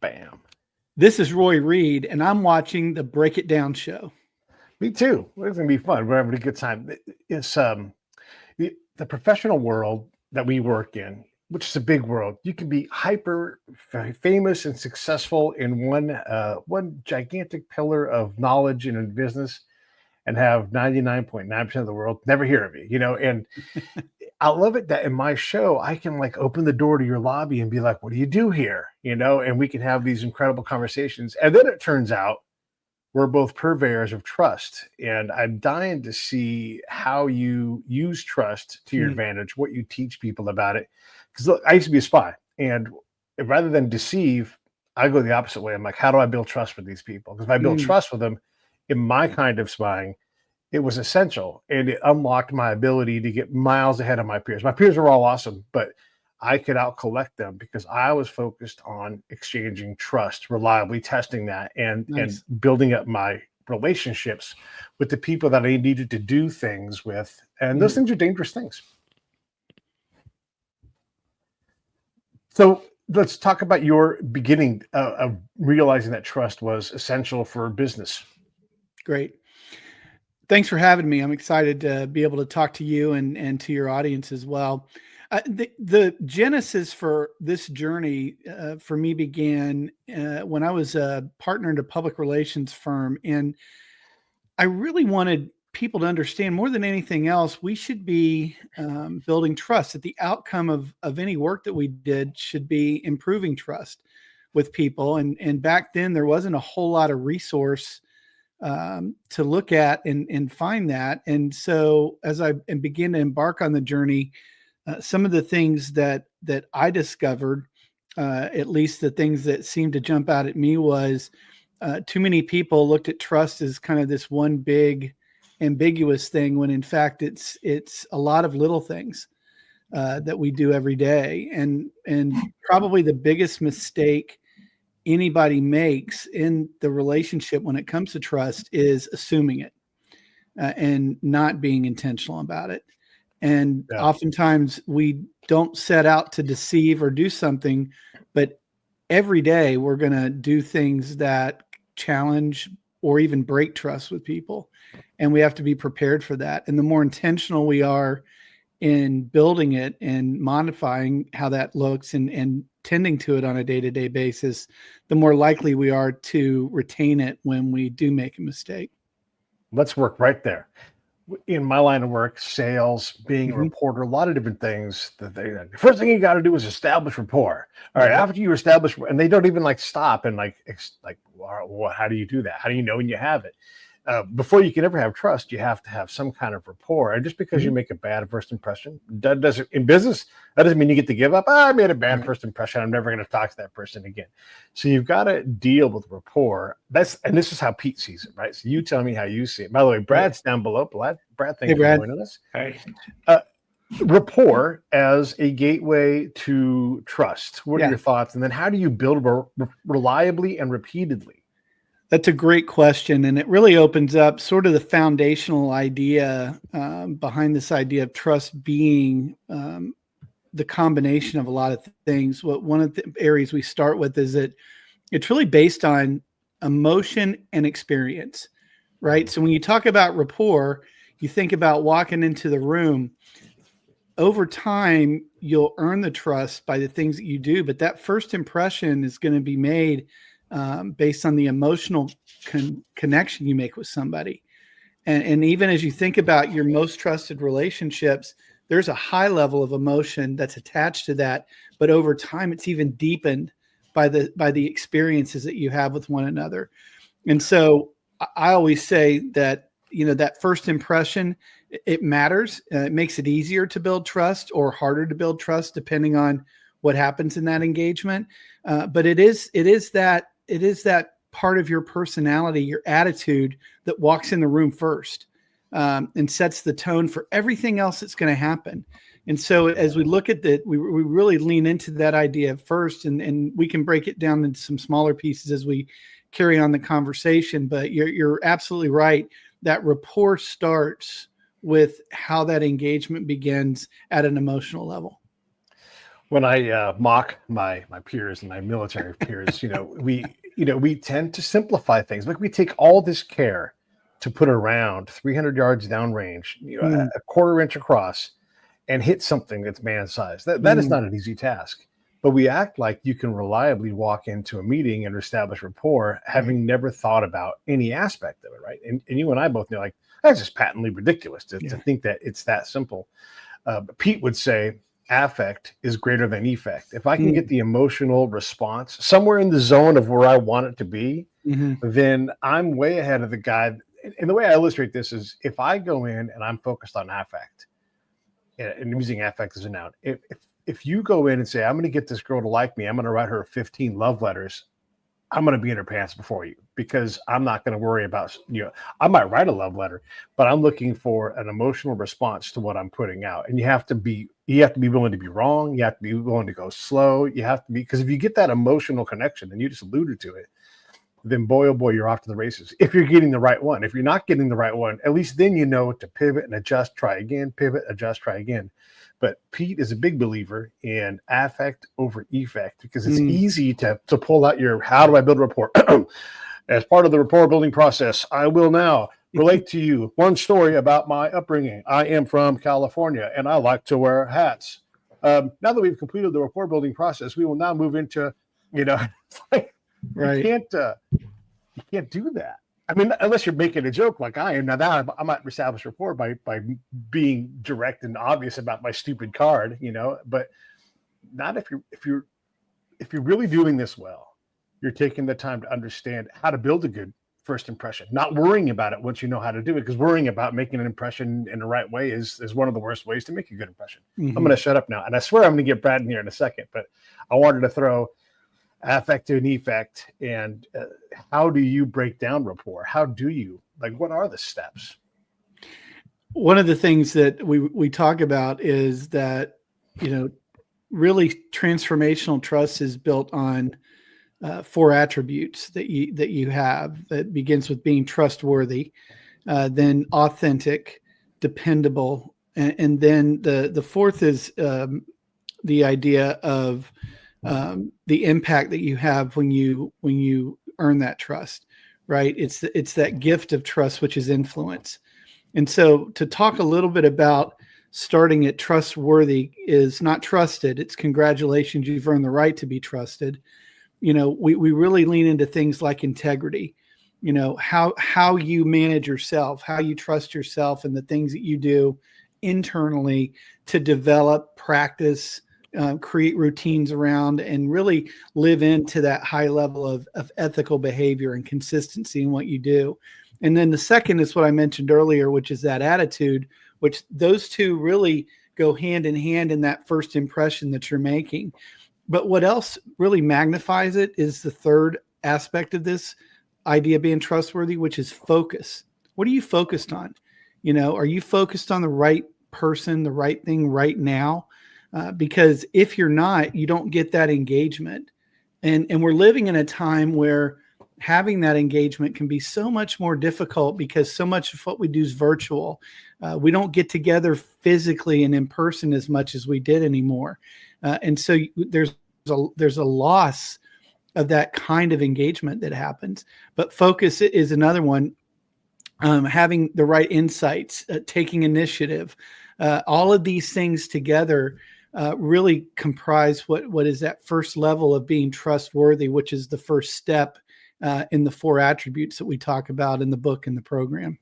Bam. This is Roy Reid, and I'm watching the Break It Down show. Me too. It's going to be fun. We're having a good time. It's the professional world that we work in, which is a big world. You can be hyper famous and successful in one gigantic pillar of knowledge and in business, and have 99.9% of the world never hear of you, and I love it that in my show, I can like open the door to your lobby and be like, what do you do here? And we can have these incredible conversations. And then it turns out we're both purveyors of trust. And I'm dying to see how you use trust to your advantage, what you teach people about it. Because look, I used to be a spy. And rather than deceive, I go the opposite way. I'm like, how do I build trust with these people? Because if I build trust with them in my kind of spying, it was essential, and it unlocked my ability to get miles ahead of my peers. My peers were all awesome, but I could out-collect them because I was focused on exchanging trust, reliably testing that, and building up my relationships with the people that I needed to do things with. And those things are dangerous things. So let's talk about your beginning of realizing that trust was essential for business. Great. Thanks for having me. I'm excited to be able to talk to you and to your audience as well. The genesis for this journey for me began when I was a partner in a public relations firm. And I really wanted people to understand more than anything else, we should be building trust. That the outcome of any work that we did should be improving trust with people. And back then there wasn't a whole lot of resource to look at and find that. And so as I begin to embark on the journey, some of the things that I discovered, at least the things that seemed to jump out at me, was too many people looked at trust as kind of this one big ambiguous thing, when in fact it's a lot of little things that we do every day. And probably the biggest mistake anybody makes in the relationship when it comes to trust is assuming it and not being intentional about it. And oftentimes we don't set out to deceive or do something, but every day we're going to do things that challenge or even break trust with people. And we have to be prepared for that. And the more intentional we are in building it and modifying how that looks and tending to it on a day-to-day basis, the more likely we are to retain it when we do make a mistake. Let's work right there. In my line of work, sales, being a reporter, a lot of different things. The first thing you got to do is establish rapport. All right, after you establish, and they don't even like stop and like, well, how do you do that? How do you know when you have it? Before you can ever have trust, you have to have some kind of rapport. And just because you make a bad first impression, that doesn't, in business, that doesn't mean you get to give up. I made a bad first impression. I'm never going to talk to that person again. So you've got to deal with rapport. And this is how Pete sees it, right? So you tell me how you see it. By the way, Brad's down below. Brad, thanks for joining us. Hey. Rapport as a gateway to trust. What are your thoughts? And then how do you build reliably and repeatedly? That's a great question. And it really opens up sort of the foundational idea behind this idea of trust being the combination of a lot of things. One of the areas we start with is that it's really based on emotion and experience, right? So when you talk about rapport, you think about walking into the room. Over time, you'll earn the trust by the things that you do, but that first impression is going to be made based on the emotional connection you make with somebody. And even as you think about your most trusted relationships, there's a high level of emotion that's attached to that. But over time, it's even deepened by the experiences that you have with one another. And so I always say that, that first impression, it matters. It makes it easier to build trust or harder to build trust, depending on what happens in that engagement. But it is that part of your personality, your attitude, that walks in the room first and sets the tone for everything else that's going to happen. And so as we look at that, we really lean into that idea first, and we can break it down into some smaller pieces as we carry on the conversation. But you're absolutely right. That rapport starts with how that engagement begins at an emotional level. when I mock my peers and my military peers, we tend to simplify things. Like we take all this care to put a round 300 yards downrange, Mm, a quarter inch across, and hit something that's man-sized. That is mm, not an easy task. But we act like you can reliably walk into a meeting and establish rapport, right. having never thought about any aspect of it, right? And you and I both know, like, that's just patently ridiculous to Yeah. think that it's that simple. Pete would say affect is greater than effect. If I can get Mm, the emotional response somewhere in the zone of where I want it to be, mhm, then I'm way ahead of the guy. And the way I illustrate this is if I go in and I'm focused on affect, and using affect as a noun, if you go in and say, I'm going to get this girl to like me, I'm going to write her 15 love letters, I'm going to be in her pants before you because I'm not going to worry about, I might write a love letter, but I'm looking for an emotional response to what I'm putting out. And you have to be willing to be wrong. You have to be willing to go slow. You have to be, because if you get that emotional connection, and you just alluded to it, then boy, oh boy, you're off to the races. If you're getting the right one, if you're not getting the right one, at least then you know to pivot and adjust, try again, pivot, adjust, try again. But Pete is a big believer in affect over effect because it's mm. easy to pull out your how do I build rapport? As part of the rapport building process, I will now relate to you one story about my upbringing. I am from California and I like to wear hats. Now that we've completed the rapport building process, we will now move into, it's like you Right. can't do that. I mean, unless you're making a joke like I am. Now that I might establish rapport by being direct and obvious about my stupid card, but not if you're really doing this well, you're taking the time to understand how to build a good first impression, not worrying about it once you know how to do it, because worrying about making an impression in the right way is one of the worst ways to make a good impression. I'm Mhm. going to shut up now. And I swear I'm going to get Brad in here in a second, but I wanted to throw affect to an effect. And how do you break down rapport? How do you, what are the steps? One of the things that we talk about is that, you know, really transformational trust is built on four attributes that you have. That begins with being trustworthy, then authentic, dependable, and then the fourth is the idea of the impact that you have when you earn that trust. Right? It's that gift of trust, which is influence. And so, to talk a little bit about starting at trustworthy is not trusted. It's congratulations, you've earned the right to be trusted. We really lean into things like integrity, how you manage yourself, how you trust yourself, and the things that you do internally to develop, practice, create routines around, and really live into that high level of ethical behavior and consistency in what you do. And then the second is what I mentioned earlier, which is that attitude, which those two really go hand in hand in that first impression that you're making. But what else really magnifies it is the third aspect of this idea of being trustworthy, which is focus. What are you focused on? Are you focused on the right person, the right thing right now? Because if you're not, you don't get that engagement. And we're living in a time where having that engagement can be so much more difficult because so much of what we do is virtual. We don't get together physically and in person as much as we did anymore. And so there's a loss of that kind of engagement that happens. But focus is another one. Having the right insights, taking initiative, all of these things together really comprise what is that first level of being trustworthy, which is the first step in the four attributes that we talk about in the book and the program.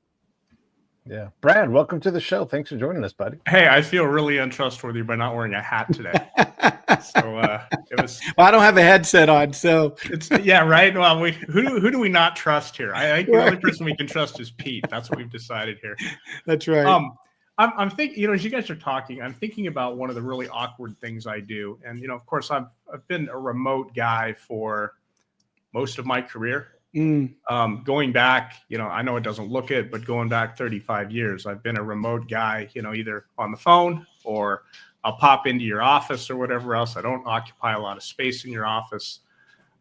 Yeah. Brad, welcome to the show. Thanks for joining us, buddy. Hey, I feel really untrustworthy by not wearing a hat today. So it was. Well, I don't have a headset on, so It's right. Well, who do we not trust here? I think the only person we can trust is Pete. That's what we've decided here. That's right. I'm thinking, as you guys are talking, I'm thinking about one of the really awkward things I do, and of course, I've been a remote guy for most of my career. Going back, I know it doesn't look it, but going back 35 years, I've been a remote guy, either on the phone or I'll pop into your office or whatever else. I don't occupy a lot of space in your office.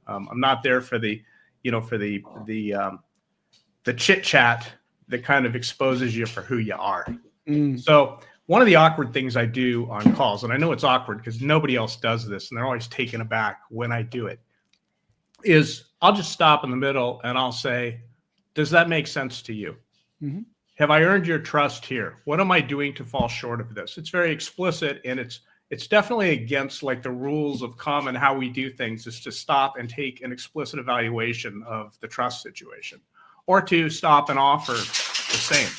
I'm not there for the chit chat that kind of exposes you for who you are. So one of the awkward things I do on calls, and I know it's awkward because nobody else does this, and they're always taken aback when I do it, is I'll just stop in the middle and I'll say, does that make sense to you? Mm-hmm. Have I earned your trust here? What am I doing to fall short of this? It's very explicit, and it's definitely against like the rules of common how we do things, is to stop and take an explicit evaluation of the trust situation, or to stop and offer the same.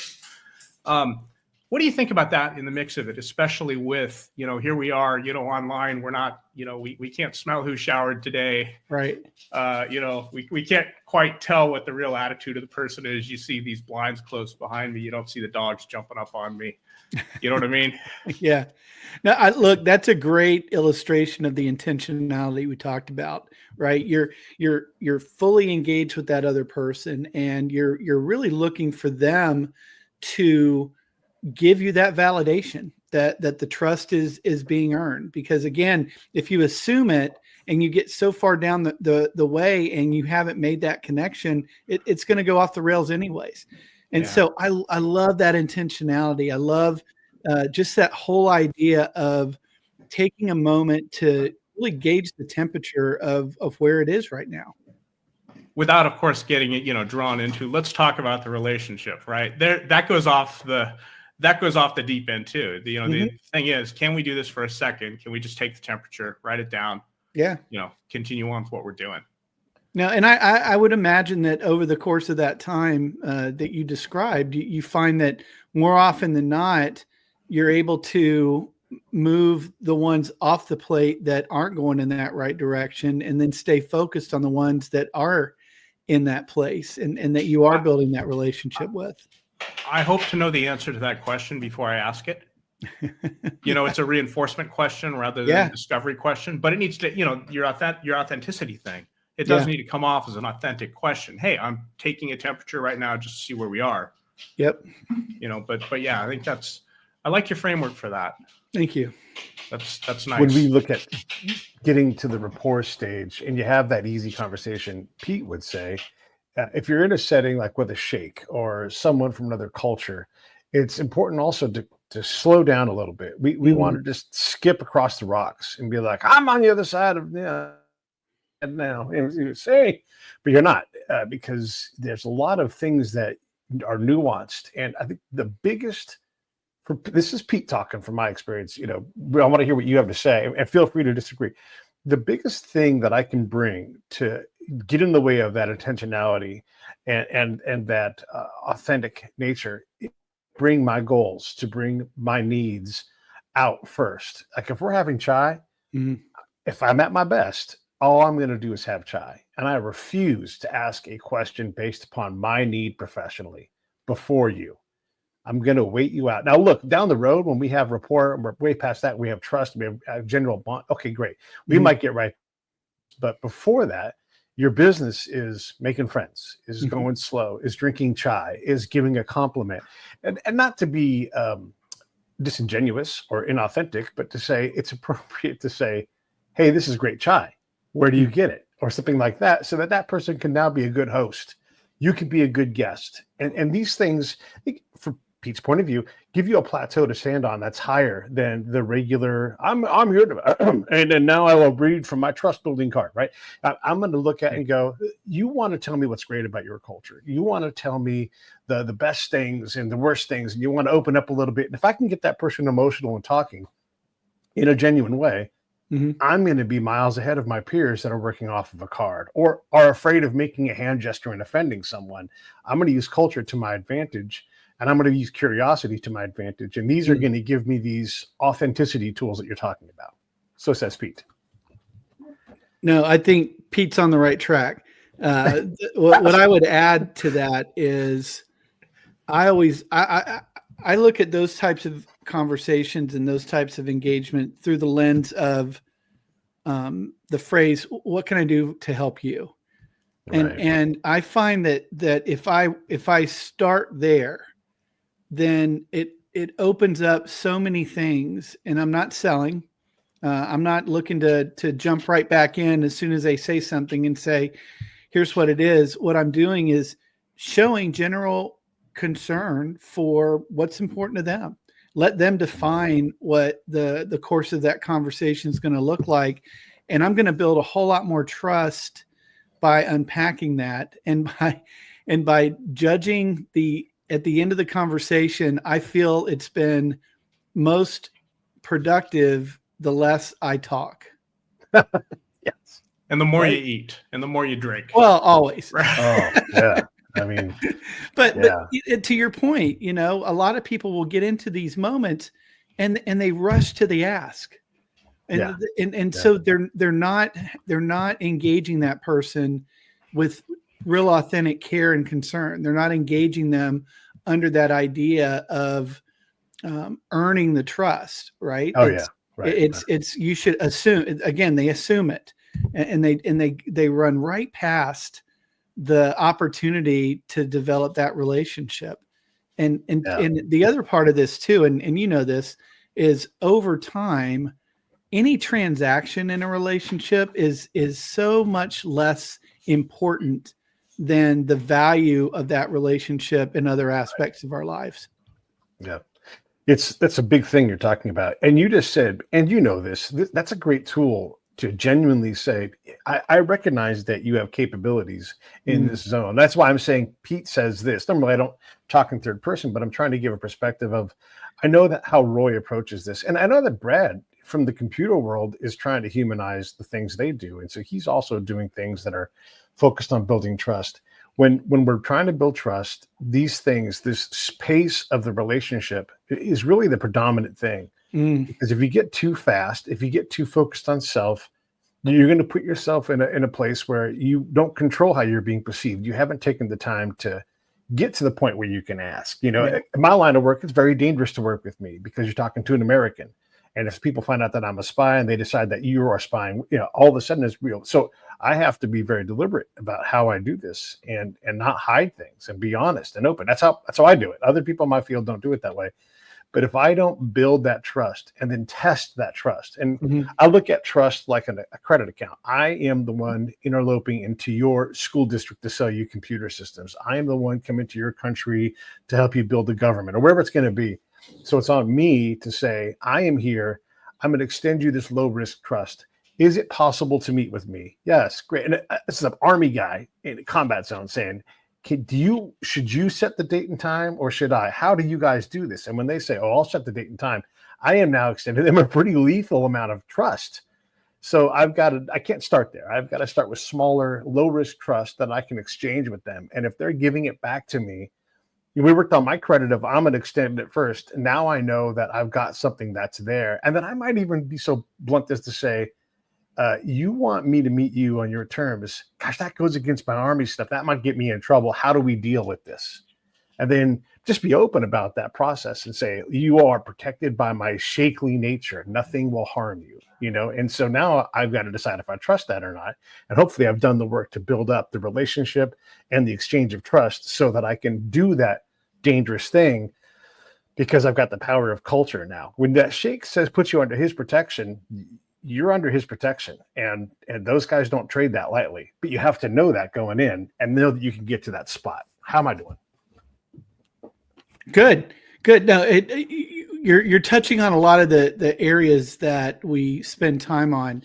What do you think about that in the mix of it, especially with, here we are, online, we're not, we can't smell who showered today. Right. We can't quite tell what the real attitude of the person is. You see these blinds closed behind me. You don't see the dogs jumping up on me. You know what I mean? Yeah. Now, look, that's a great illustration of the intentionality we talked about, right? You're fully engaged with that other person, and you're really looking for them to give you that validation that the trust is being earned. Because again, if you assume it and you get so far down the way and you haven't made that connection, it's going to go off the rails anyways. And so I love that intentionality. I love just that whole idea of taking a moment to really gauge the temperature of where it is right now. Without, of course, getting it, drawn into, let's talk about the relationship, right? That goes off the deep end too. The thing is, can we do this for a second? Can we just take the temperature, write it down? Yeah. Continue on with what we're doing. Now, and I would imagine that over the course of that time that you described, you find that more often than not, you're able to move the ones off the plate that aren't going in that right direction, and then stay focused on the ones that are in that place and that you are building that relationship with. I hope to know the answer to that question before I ask it. It's a reinforcement question rather than a discovery question, but it needs to, your authenticity thing. It does need to come off as an authentic question. Hey, I'm taking a temperature right now just to see where we are. Yep. But yeah, I think I like your framework for that. Thank you. That's nice. When we look at getting to the rapport stage and you have that easy conversation, Pete would say, if you're in a setting like with a sheikh or someone from another culture, it's important also to slow down a little bit. We want to just skip across the rocks and be like, I'm on the other side of now. And you say, but you're not, because there's a lot of things that are nuanced. And I think the biggest, this is Pete talking from my experience, I want to hear what you have to say, and feel free to disagree. The biggest thing that I can bring to get in the way of that intentionality and that authentic nature, bring my goals, to bring my needs out first. Like if we're having chai, if I'm at my best, all I'm going to do is have chai. And I refuse to ask a question based upon my need professionally before you. I'm going to wait you out. Now, look, down the road, when we have rapport, we're way past that. We have trust. We have a general bond. Okay, great. We might get right. But before that, your business is making friends, is going slow, is drinking chai, is giving a compliment. And not to be disingenuous or inauthentic, but to say it's appropriate to say, hey, this is great chai. Where do you get it? Or something like that, so that person can now be a good host. You can be a good guest. And these things, for Pete's point of view, give you a plateau to stand on that's higher than the regular, I'm here to, and then now I will read from my trust building card, right? I'm going to look at it and go, you want to tell me what's great about your culture. You want to tell me the best things and the worst things, and you want to open up a little bit. And if I can get that person emotional and talking in a genuine way, I'm going to be miles ahead of my peers that are working off of a card or are afraid of making a hand gesture and offending someone. I'm going to use culture to my advantage, and I'm going to use curiosity to my advantage. And these are going to give me these authenticity tools that you're talking about. So says Pete. No, I think Pete's on the right track. What I would add to that is I look at those types of conversations and those types of engagement through the lens of the phrase, what can I do to help you? Right. And I find that if I start there, then it opens up so many things. And I'm not selling. I'm not looking to jump right back in as soon as they say something and say, here's what it is. What I'm doing is showing general concern for what's important to them. let them define what the course of that conversation is going to look like. And I'm going to build a whole lot more trust by unpacking that, and by judging at the end of the conversation, I feel it's been most productive the less I talk. Yes. And the more you eat and the more you drink. Well, always. Oh, yeah. I mean, but to your point, a lot of people will get into these moments and they rush to the ask. And so they're not engaging that person with real authentic care and concern. They're not engaging them under that idea of earning the trust, right? Oh, yeah. Right. It's you should assume, again, they assume it, and they run right past the opportunity to develop that relationship. And the other part of this too, and this, is over time, any transaction in a relationship is so much less important than the value of that relationship in other aspects of our lives. Yeah. That's a big thing you're talking about. And you just said, and that's a great tool to genuinely say, I recognize that you have capabilities in this zone. That's why I'm saying Pete says this. Normally I don't talk in third person, but I'm trying to give a perspective of, I know that how Roy approaches this. And I know that Brad from the computer world is trying to humanize the things they do. And so he's also doing things that are focused on building trust. When we're trying to build trust, these things, this space of the relationship is really the predominant thing. Because if you get too fast, if you get too focused on self, you're going to put yourself in a place where you don't control how you're being perceived. You haven't taken the time to get to the point where you can ask. In my line of work, it's very dangerous to work with me because you're talking to an American. And if people find out that I'm a spy and they decide that you are spying, all of a sudden it's real. So I have to be very deliberate about how I do this and not hide things and be honest and open. That's how I do it. Other people in my field don't do it that way. But if I don't build that trust and then test that trust, and I look at trust like a credit account. I am the one interloping into your school district to sell you computer systems. I am the one coming to your country to help you build the government or wherever it's going to be. So it's on me to say, I am here. I'm going to extend you this low risk trust. Is it possible to meet with me? Yes, great. And this is an Army guy in a combat zone saying, should you set the date and time or should I? How do you guys do this? And when they say, I'll set the date and time, I am now extending them a pretty lethal amount of trust. So I can't start there. I've got to start with smaller, low risk trust that I can exchange with them. And if they're giving it back to me, we worked on my credit of I'm going to extend it first. And now I know that I've got something that's there. And then I might even be so blunt as to say, you want me to meet you on your terms. Gosh, that goes against my Army stuff. That might get me in trouble. How do we deal with this? And then just be open about that process and say, you are protected by my shakily nature. Nothing will harm you, And so now I've got to decide if I trust that or not. And hopefully I've done the work to build up the relationship and the exchange of trust so that I can do that dangerous thing because I've got the power of culture now. When that sheikh says, put you under his protection, you're under his protection, and those guys don't trade that lightly, but you have to know that going in and know that you can get to that spot. How am I doing? Good. No, you're touching on a lot of the areas that we spend time on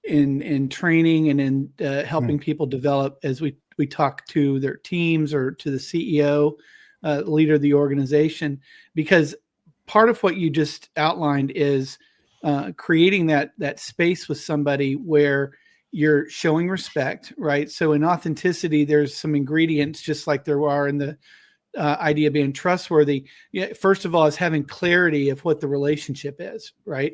in training and in helping people develop as we talk to their teams or to the CEO, leader of the organization, because part of what you just outlined is creating that space with somebody where you're showing respect, right? So in authenticity, there's some ingredients just like there are in the idea of being trustworthy. First of all, is having clarity of what the relationship is, right?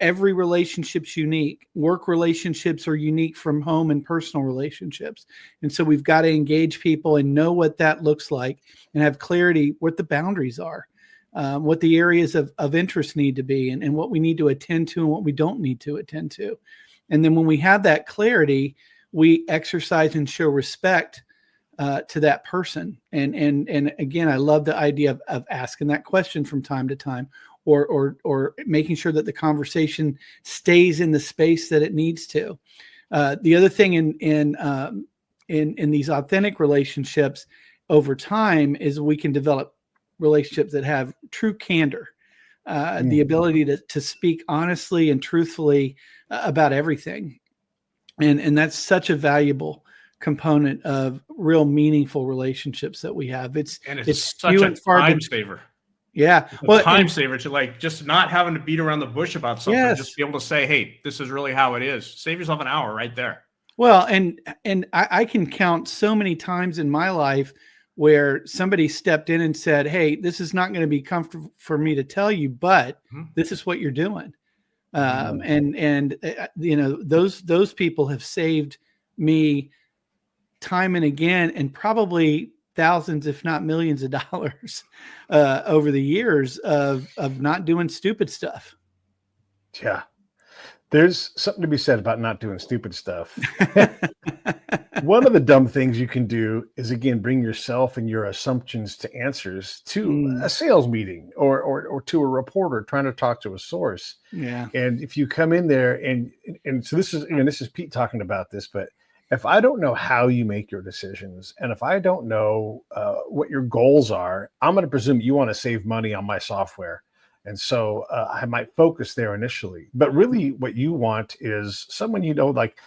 Every relationship's unique. Work relationships are unique from home and personal relationships. And so we've got to engage people and know what that looks like and have clarity what the boundaries are. What the areas of interest need to be and what we need to attend to and what we don't need to attend to. And then when we have that clarity, we exercise and show respect to that person. And again, I love the idea of asking that question from time to time or making sure that the conversation stays in the space that it needs to. The other thing in these authentic relationships over time is we can develop relationships that have true candor, the ability to speak honestly and truthfully about everything. And that's such a valuable component of real meaningful relationships that we have. It's such few a and far time saver. Yeah. It's a time saver to like just not having to beat around the bush about something. Yes. Just be able to say, hey, this is really how it is. Save yourself an hour right there. Well, and I can count so many times in my life where somebody stepped in and said, hey, this is not going to be comfortable for me to tell you, but this is what you're doing. You know, those people have saved me time and again, and probably thousands, if not millions of dollars over the years of not doing stupid stuff. Yeah. There's something to be said about not doing stupid stuff. One of the dumb things you can do is, again, bring yourself and your assumptions to answers to a sales meeting or to a reporter trying to talk to a source. Yeah. And if you come in there and so this is Pete talking about this, but if I don't know how you make your decisions, and if I don't know what your goals are, I'm going to presume you want to save money on my software. And so I might focus there initially, but really what you want is someone, you know, like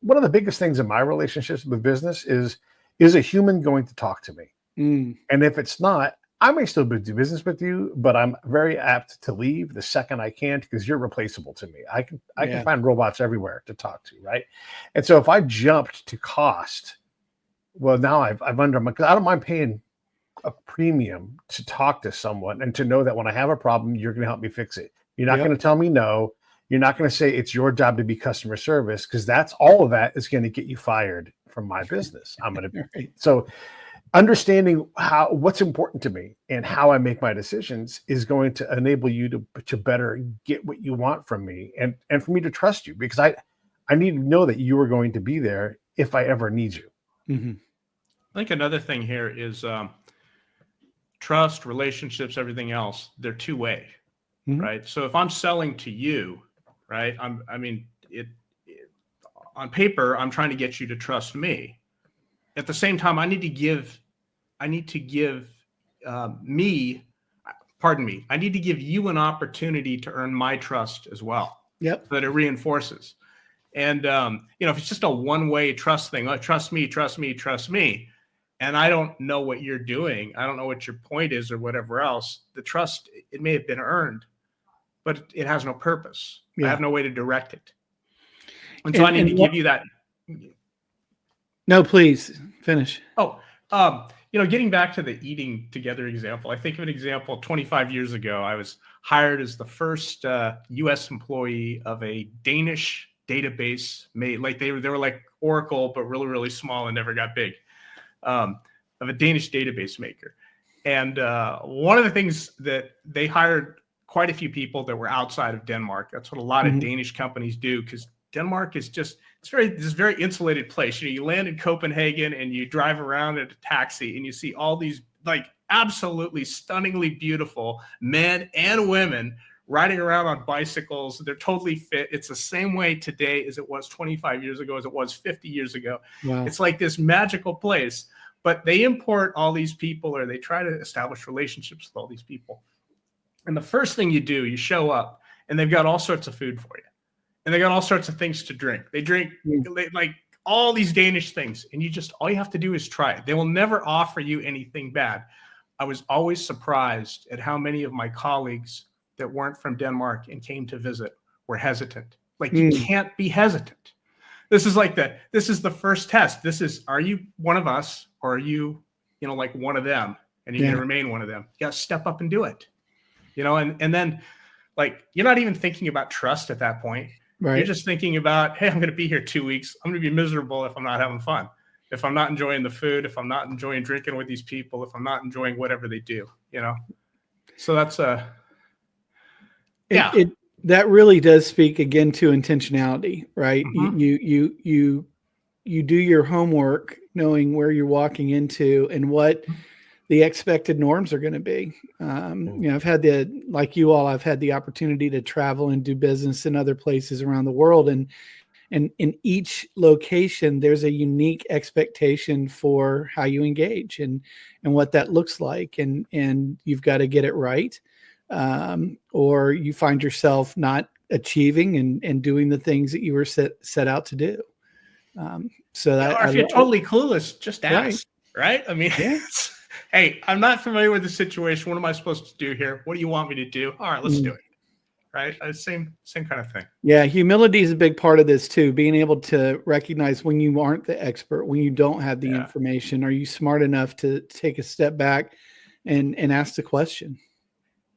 one of the biggest things in my relationships with business is a human going to talk to me? And if it's not, I may still do business with you, but I'm very apt to leave the second I can, because you're replaceable to me. I can find robots everywhere to talk to, right? And so if I jumped to cost, well, now I've because I don't mind paying a premium to talk to someone and to know that when I have a problem, you're going to help me fix it. You're not going to tell me no. You're not going to say it's your job to be customer service, because that's all of that is going to get you fired from my business. I'm going to so understanding what's important to me and how I make my decisions is going to enable you to better get what you want from me, and for me to trust you, because I need to know that you are going to be there if I ever need you. I think another thing here is trust, relationships, everything else, they're two-way, right? So if I'm selling to you, right, on paper, I'm trying to get you to trust me. At the same time, I need to give you an opportunity to earn my trust as well. Yep. So that it reinforces. And, you know, if it's just a one-way trust thing, trust me, and I don't know what you're doing, I don't know what your point is or whatever else, the trust, it may have been earned, but it has no purpose. I have no way to direct it. And so I need to give you that. No, please finish. You know, getting back to the eating together example, I think of an example 25 years ago. I was hired as the first U.S. employee of a Danish database made, like they were like Oracle, but really, really small and never got big, of a Danish database maker. And one of the things that they hired quite a few people that were outside of Denmark. That's what a lot of Danish companies do, because Denmark is just, this very insulated place. You know, you land in Copenhagen and you drive around in a taxi and you see all these like absolutely stunningly beautiful men and women riding around on bicycles. They're totally fit. It's the same way today as it was 25 years ago, as it was 50 years ago. Wow. It's like this magical place, but they import all these people, or they try to establish relationships with all these people. And the first thing you do, you show up and they've got all sorts of food for you. And they got all sorts of things to drink. They drink like all these Danish things. And all you have to do is try it. They will never offer you anything bad. I was always surprised at how many of my colleagues that weren't from Denmark and came to visit were hesitant. Like, you can't be hesitant. This is the first test. Are you one of us, or are you, like one of them, and you're going to remain one of them? You got to step up and do it, and then like, you're not even thinking about trust at that point. Right. You're just thinking about, hey, I'm going to be here 2 weeks. I'm going to be miserable if I'm not having fun, if I'm not enjoying the food, if I'm not enjoying drinking with these people, if I'm not enjoying whatever they do, So that's that really does speak again to intentionality, right? You do your homework, knowing where you're walking into and what the expected norms are going to be. I've had I've had the opportunity to travel and do business in other places around the world. And And in each location, there's a unique expectation for how you engage and what that looks like. And you've got to get it right. Or you find yourself not achieving and doing the things that you were set out to do. So that, or if you're totally clueless, just ask, right? I mean, yeah. Hey, I'm not familiar with the situation. What am I supposed to do here? What do you want me to do? All right, let's do it. Right? Same kind of thing. Yeah, humility is a big part of this too. Being able to recognize when you aren't the expert, when you don't have the information. Are you smart enough to take a step back and ask the question?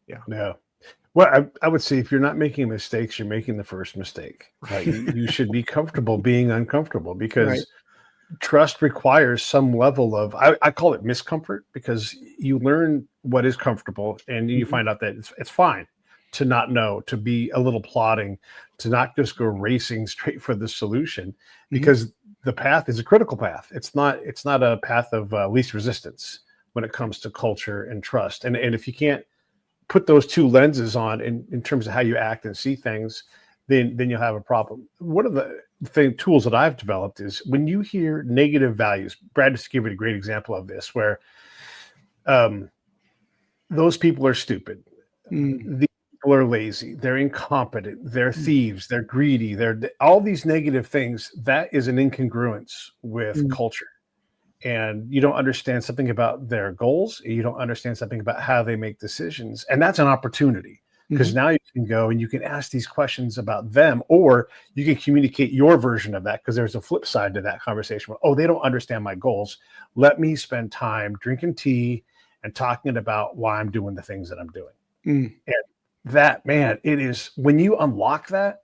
Yeah. Well, I would say if you're not making mistakes, you're making the first mistake. Right? You should be comfortable being uncomfortable, because trust requires some level of, I call it miscomfort, because you learn what is comfortable and you find out that it's fine to not know, to be a little plodding, to not just go racing straight for the solution, because the path is a critical path. It's not a path of least resistance when it comes to culture and trust. And if you can't put those two lenses on in terms of how you act and see things, then you'll have a problem. One of the tools that I've developed is when you hear negative values. Brad just gave it a great example of this, where those people are stupid. These people are lazy. They're incompetent. They're thieves. They're greedy. They're all these negative things. That is an incongruence with culture. And you don't understand something about their goals. You don't understand something about how they make decisions. And that's an opportunity, because now you can go and you can ask these questions about them, or you can communicate your version of that, because there's a flip side to that conversation. Oh, they don't understand my goals. Let me spend time drinking tea and talking about why I'm doing the things that I'm doing. And that, man, it is, when you unlock that,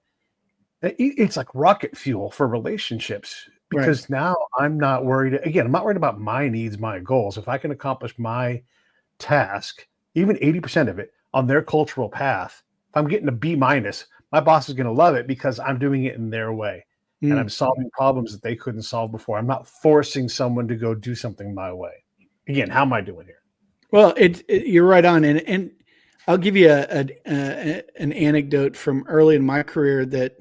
it's like rocket fuel for relationships. Because now I'm not worried. Again, I'm not worried about my needs, my goals. If I can accomplish my task, even 80% of it on their cultural path, if I'm getting a B-, my boss is going to love it, because I'm doing it in their way. And I'm solving problems that they couldn't solve before. I'm not forcing someone to go do something my way. Again, how am I doing here? Well, you're right on. And I'll give you an anecdote from early in my career that,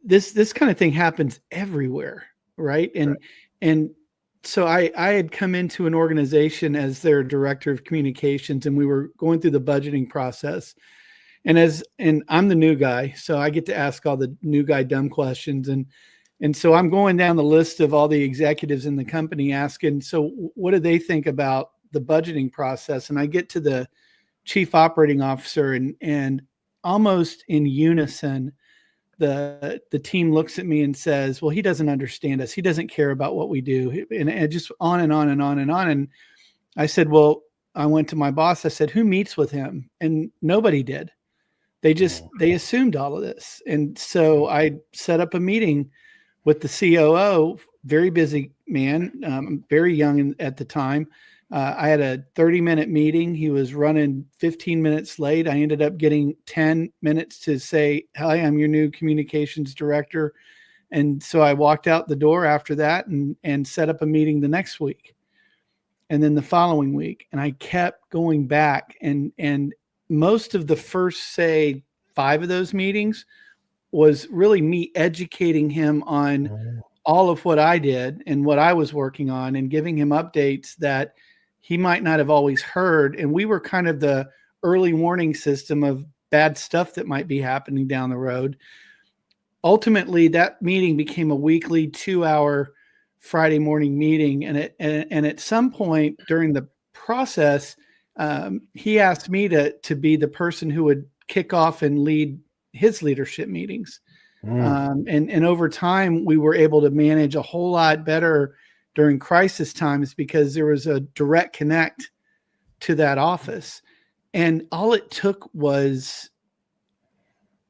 this kind of thing happens everywhere, right? And so I had come into an organization as their director of communications, and we were going through the budgeting process. And I'm the new guy, so I get to ask all the new guy dumb questions. And so I'm going down the list of all the executives in the company asking, so what do they think about the budgeting process? And I get to the chief operating officer, and almost in unison, the team looks at me and says, well, he doesn't understand us. He doesn't care about what we do. And just on and on and on and on. And I said, well, I went to my boss. I said, who meets with him? And nobody did. They assumed all of this. And so I set up a meeting with the COO, very busy man, very young at the time. I had a 30-minute meeting. He was running 15 minutes late. I ended up getting 10 minutes to say, hi, I'm your new communications director. And so I walked out the door after that and set up a meeting the next week. And then the following week. And I kept going back. And most of the first, say, 5 of those meetings was really me educating him on all of what I did and what I was working on, and giving him updates that he might not have always heard. And we were kind of the early warning system of bad stuff that might be happening down the road. Ultimately, that meeting became a weekly 2-hour Friday morning meeting. And at some point during the process, he asked me to be the person who would kick off and lead his leadership meetings. And over time, we were able to manage a whole lot better during crisis times, because there was a direct connect to that office. And all it took was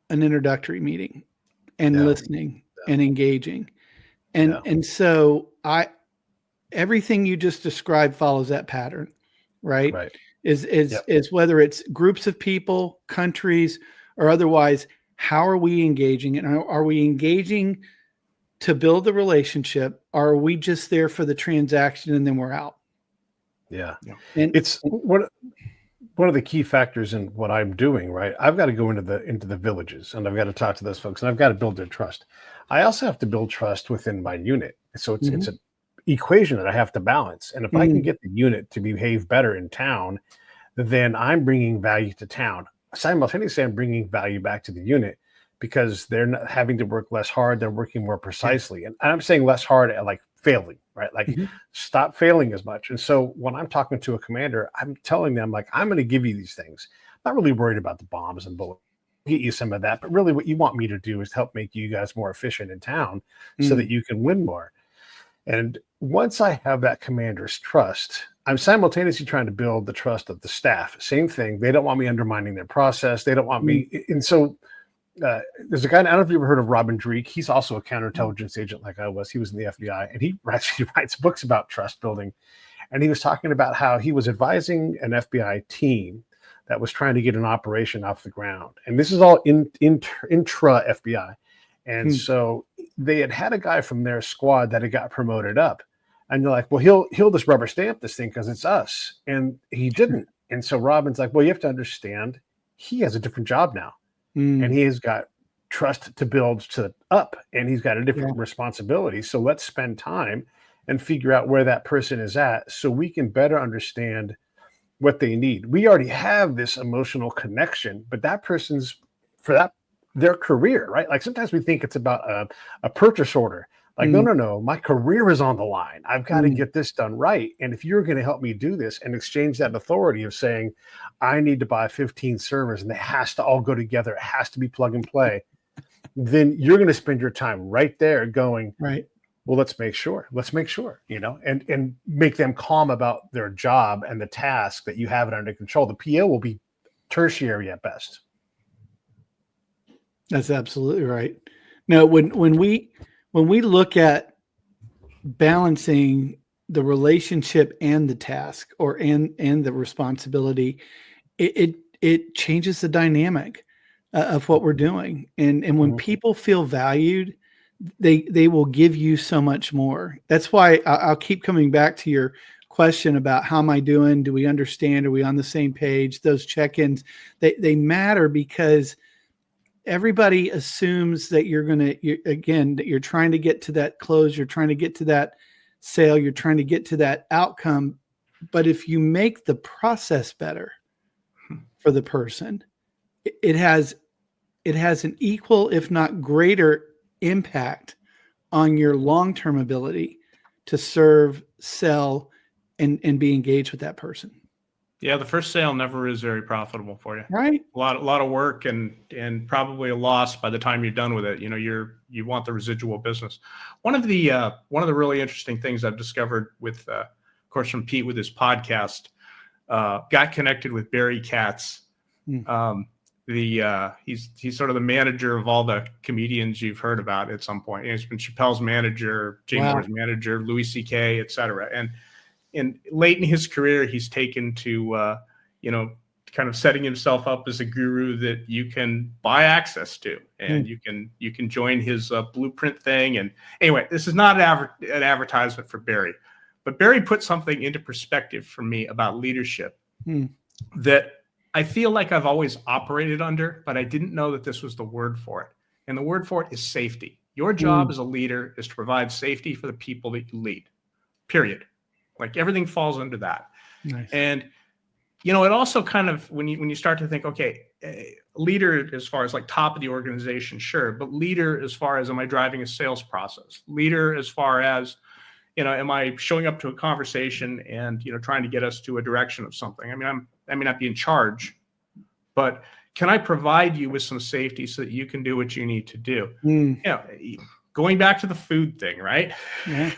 an introductory meeting and listening and engaging. And so everything you just described follows that pattern, right? Is whether it's groups of people, countries, or otherwise, how are we engaging? And are we engaging to build the relationship? Or are we just there for the transaction and then we're out? Yeah. And It's what one of the key factors in what I'm doing, right? I've got to go into the villages, and I've got to talk to those folks, and I've got to build their trust. I also have to build trust within my unit. So it's an equation that I have to balance. And if I can get the unit to behave better in town, then I'm bringing value to town. Simultaneously, I'm bringing value back to the unit because they're not having to work less hard. They're working more precisely. And I'm saying less hard at like failing, right? Like stop failing as much. And so when I'm talking to a commander, I'm telling them like, I'm going to give you these things. I'm not really worried about the bombs and bullets. Get you some of that, but really what you want me to do is help make you guys more efficient in town so that you can win more. And once I have that commander's trust, I'm simultaneously trying to build the trust of the staff. Same thing. They don't want me undermining their process. They don't want me. And so there's a guy, I don't know if you ever heard of Robin Dreeke. He's also a counterintelligence agent like I was. He was in the FBI, and he writes books about trust building. And he was talking about how he was advising an FBI team that was trying to get an operation off the ground. And this is all intra FBI. And so they had a guy from their squad that had got promoted up. And they're like, well, he'll just rubber stamp this thing because it's us. And he didn't. And so Robin's like, well, you have to understand, he has a different job now. And he has got trust to build to up, and he's got a different responsibility. So let's spend time and figure out where that person is at so we can better understand what they need. We already have this emotional connection, but that person's for their career, right? Like sometimes we think it's about a purchase order. Like, no, my career is on the line. I've got to get this done right. And if you're going to help me do this and exchange that authority of saying, I need to buy 15 servers and it has to all go together, it has to be plug and play, then you're going to spend your time right there going, right, well, let's make sure, and make them calm about their job and the task that you have it under control. The PO will be tertiary at best. That's absolutely right. Now, when we look at balancing the relationship and the task and the responsibility, it changes the dynamic of what we're doing. And when people feel valued, they will give you so much more. That's why I'll keep coming back to your question about how am I doing? Do we understand? Are we on the same page? Those check-ins, they matter because everybody assumes that that you're trying to get to that close, you're trying to get to that sale, you're trying to get to that outcome. But if you make the process better for the person, it has an equal, if not greater, impact on your long-term ability to serve, sell, and be engaged with that person. Yeah, the first sale never is very profitable for you. Right. A lot of work and probably a loss by the time you're done with it. You want the residual business. One of the really interesting things I've discovered with, of course, from Pete with his podcast, got connected with Barry Katz. He's sort of the manager of all the comedians you've heard about at some point. He's been Chappelle's manager, Jay Moore's manager, Louis C.K., et cetera. And late in his career, he's taken to, kind of setting himself up as a guru that you can buy access to, and you can join his blueprint thing. And anyway, this is not an advertisement for Barry, but Barry put something into perspective for me about leadership that I feel like I've always operated under, but I didn't know that this was the word for it. And the word for it is safety. Your job as a leader is to provide safety for the people that you lead, period. Like everything falls under that. Nice. And, it also kind of, when you start to think, okay, leader as far as like top of the organization, sure. But leader as far as, am I driving a sales process? Leader as far as, am I showing up to a conversation and, trying to get us to a direction of something? I mean, I may not be in charge, but can I provide you with some safety so that you can do what you need to do? Going back to the food thing, right? Yeah.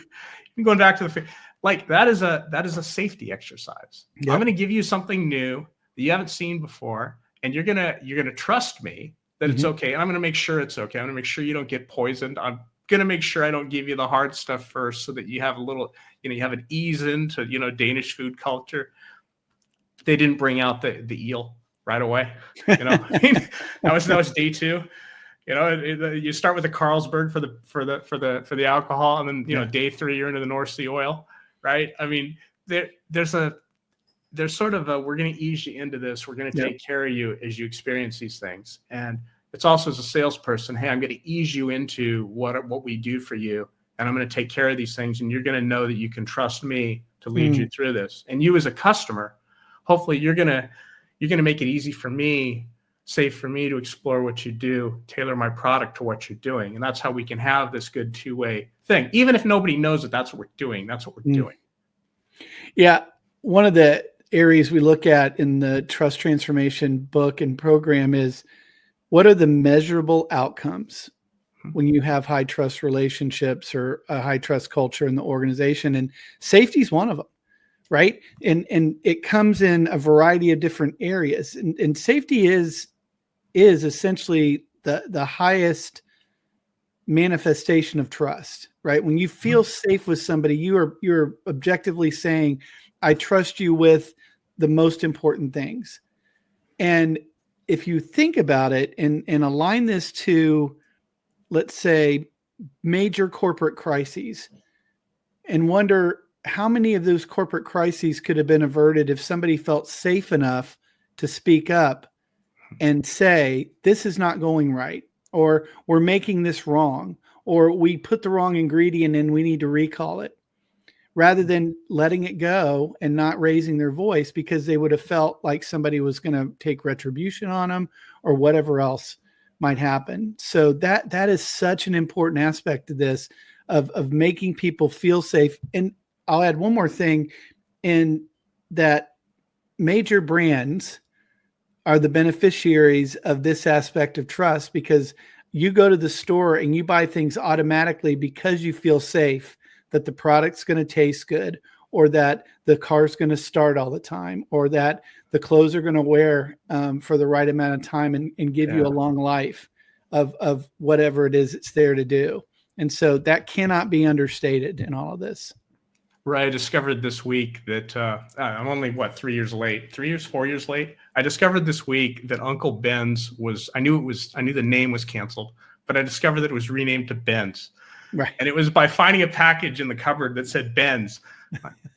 Going back to the food. Like that is a safety exercise. Yep. I'm going to give you something new that you haven't seen before, and you're gonna trust me that it's okay. And I'm going to make sure it's okay. I'm going to make sure you don't get poisoned. I'm going to make sure I don't give you the hard stuff first, so that you have a little, you have an ease into Danish food culture. They didn't bring out the eel right away. that was day two. You start with the Carlsberg for the alcohol, and then day three you're into the North Sea oil. Right. I mean, there's a there's sort of a, we're going to ease you into this. We're going to take care of you as you experience these things. And it's also, as a salesperson, hey, I'm going to ease you into what we do for you. And I'm going to take care of these things. And you're going to know that you can trust me to lead you through this. And you as a customer, hopefully you're going to make it easy for me, safe for me to explore what you do, tailor my product to what you're doing. And that's how we can have this good two-way thing. Even if nobody knows that that's what we're doing, that's what we're doing. Yeah. One of the areas we look at in the trust transformation book and program is, what are the measurable outcomes when you have high trust relationships or a high trust culture in the organization? And safety is one of them, right? And it comes in a variety of different areas. And safety is essentially the highest manifestation of trust, right? When you feel safe with somebody, you're objectively saying, I trust you with the most important things. And if you think about it and align this to, let's say, major corporate crises, and wonder how many of those corporate crises could have been averted if somebody felt safe enough to speak up and say, this is not going right, or we're making this wrong, or we put the wrong ingredient in, we need to recall it, rather than letting it go and not raising their voice because they would have felt like somebody was going to take retribution on them or whatever else might happen. So that is such an important aspect to this of making people feel safe. And I'll add one more thing, in that major brands are the beneficiaries of this aspect of trust, because you go to the store and you buy things automatically because you feel safe that the product's going to taste good, or that the car's going to start all the time, or that the clothes are going to wear for the right amount of time and give you a long life of whatever it is it's there to do. And so that cannot be understated in all of this. Right. I discovered this week that I'm only 4 years late. I discovered this week that Uncle Ben's I knew the name was canceled, but I discovered that it was renamed to Ben's. Right. And it was by finding a package in the cupboard that said Ben's.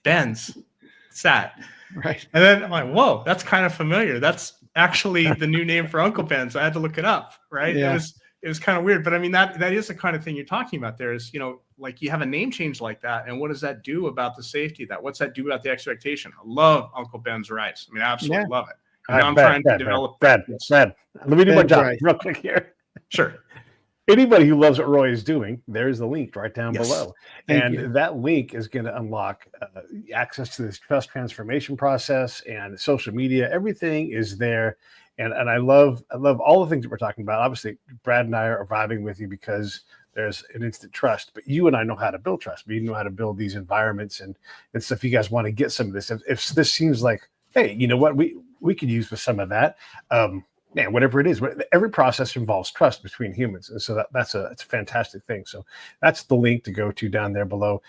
Ben's. What's that? Right. And then I'm like, whoa, that's kind of familiar. That's actually the new name for Uncle Ben's. I had to look it up. Right. Yeah. It was kind of weird. But I mean, that is the kind of thing you're talking about there is, like you have a name change like that. And what does that do about the safety of that? What's that do about the expectation? I love Uncle Ben's rice. I mean, I absolutely love it. And now I'm trying to develop. Brad, let me do my job real quick here. Sure. Anybody who loves what Roy is doing, there's the link right down below. Thank you. That link is going to unlock access to this trust transformation process and social media. Everything is there. And I love all the things that we're talking about. Obviously, Brad and I are vibing with you because there's an instant trust, but you and I know how to build trust. We know how to build these environments and stuff. You guys want to get some of this. If this seems like, hey, you know what, we could use with some of that. Man, whatever it is, every process involves trust between humans. And so it's a fantastic thing. So that's the link to go to down there below.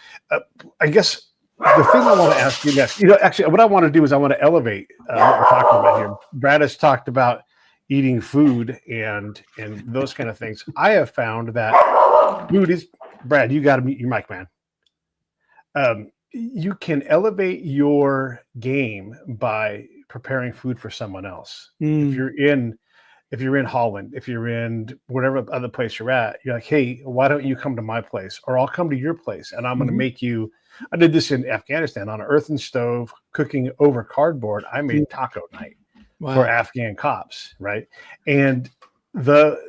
I guess the thing I want to ask you next, actually what I want to do is I want to elevate what we're talking about here. Brad has talked about eating food and those kind of things. I have found that food is, Brad, you got to mute your mic, man. You can elevate your game by preparing food for someone else. If you're in Holland, if you're in whatever other place you're at, you're like, hey, why don't you come to my place, or I'll come to your place and I'm going to make you. I did this in Afghanistan on an earthen stove, cooking over cardboard. I made taco night for Afghan cops, right? And the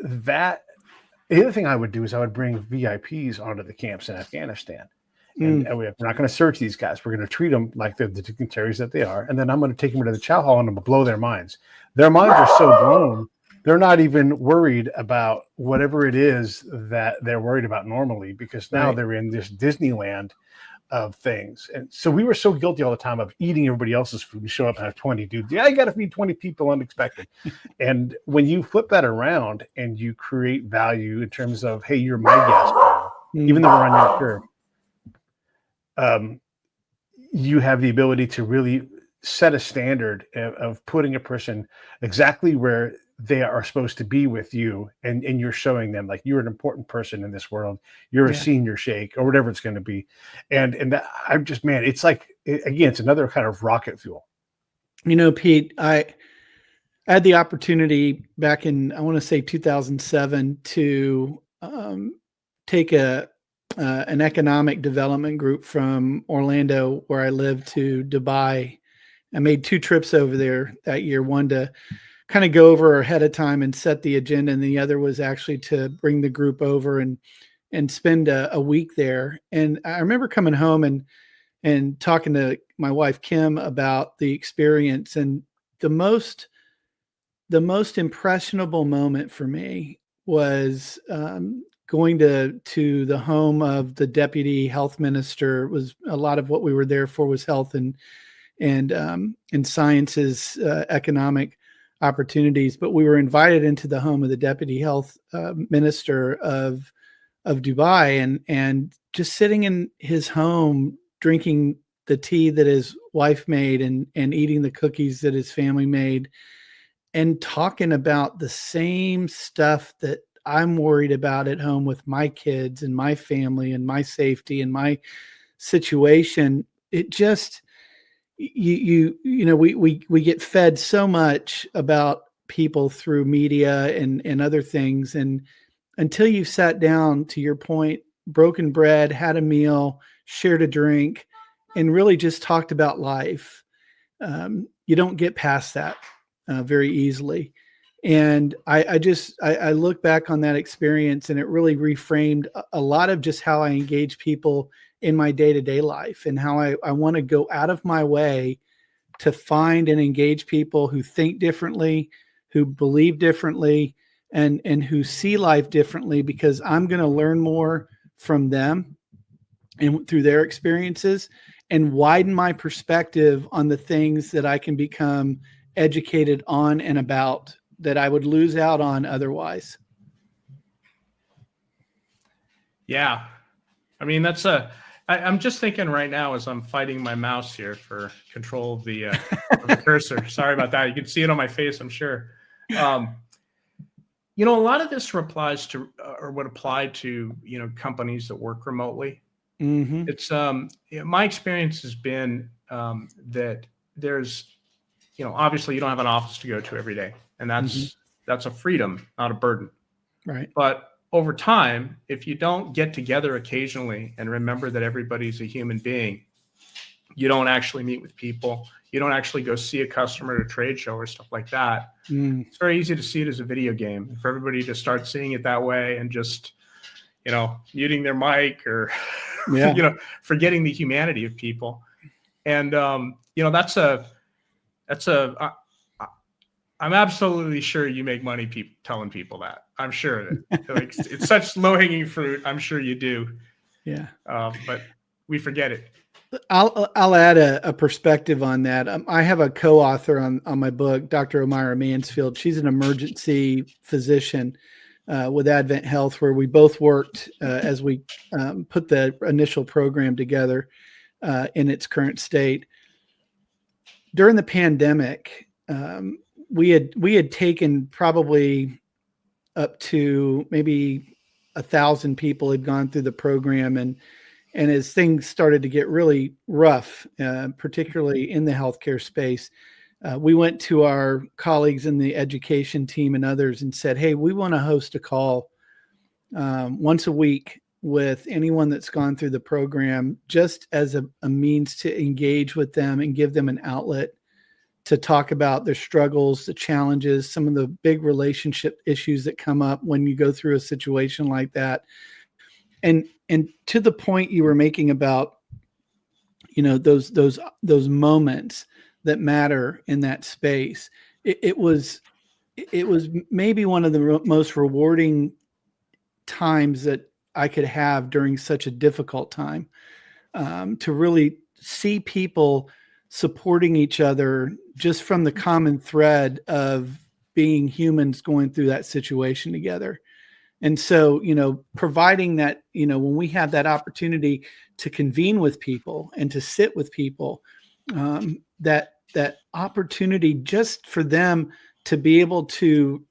other thing I would do is I would bring VIPs onto the camps in Afghanistan. And we're not going to search these guys. We're going to treat them like the dignitaries that they are. And then I'm going to take them to the chow hall and I'm going to blow their minds. Their minds are so blown, they're not even worried about whatever it is that they're worried about normally, because now they're in this Disneyland of things. And so we were so guilty all the time of eating everybody else's food. We show up and have 20 dudes. Yeah, you got to feed 20 people unexpected. And when you flip that around and you create value in terms of, hey, you're my guest, even though we're on your curve, you have the ability to really set a standard of putting a person exactly where they are supposed to be with you. And you're showing them like you're an important person in this world. You're a senior sheikh or whatever it's going to be. And I'm just, man, it's like, again, it's another kind of rocket fuel. Pete, I had the opportunity back in, I want to say 2007, to take an economic development group from Orlando, where I live, to Dubai. I made 2 trips over there that year, one to kind of go over ahead of time and set the agenda, and the other was actually to bring the group over and spend a week there. And I remember coming home and talking to my wife, Kim, about the experience. And the most impressionable moment for me was going to the home of the deputy health minister. Was a lot of what we were there for was health and sciences, economic opportunities. But we were invited into the home of the deputy health minister of Dubai, and just sitting in his home, drinking the tea that his wife made and eating the cookies that his family made, and talking about the same stuff that I'm worried about at home with my kids and my family and my safety and my situation. It just, we get fed so much about people through media and other things. And until you sat down, to your point, broken bread, had a meal, shared a drink, and really just talked about life, you don't get past that very easily. And I look back on that experience, and it really reframed a lot of just how I engage people in my day-to-day life, and how I want to go out of my way to find and engage people who think differently, who believe differently, and who see life differently, because I'm going to learn more from them and through their experiences, and widen my perspective on the things that I can become educated on and about that I would lose out on otherwise. Yeah. I mean, I'm just thinking right now as I'm fighting my mouse here for control of the cursor. Sorry about that. You can see it on my face, I'm sure. A lot of this applies to, or would apply to, companies that work remotely. Mm-hmm. It's my experience has been that there's, obviously you don't have an office to go to every day, and that's a freedom, not a burden. Right. But over time, if you don't get together occasionally and remember that everybody's a human being, you don't actually meet with people. You don't actually go see a customer at a trade show or stuff like that. It's very easy to see it as a video game. And for everybody to start seeing it that way and just, muting their mic or, forgetting the humanity of people. And, I'm absolutely sure you make money telling people that. I'm sure of it. Like, it's such low-hanging fruit. I'm sure you do. Yeah. But we forget it. I'll add a perspective on that. I have a co-author on my book, Dr. Omira Mansfield. She's an emergency physician with Advent Health, where we both worked as we put the initial program together in its current state. During the pandemic, we had taken probably up to maybe 1,000 people had gone through the program, and as things started to get really rough, particularly in the healthcare space, we went to our colleagues in the education team and others and said, "Hey, we want to host a call once a week with anyone that's gone through the program, just as a means to engage with them and give them an outlet to talk about their struggles, the challenges, some of the big relationship issues that come up when you go through a situation like that." And to the point you were making about, those moments that matter in that space, it was maybe one of the most rewarding times that I could have during such a difficult time, to really see people supporting each other just from the common thread of being humans going through that situation together. And so, providing that, when we have that opportunity to convene with people and to sit with people, that opportunity just for them to be able to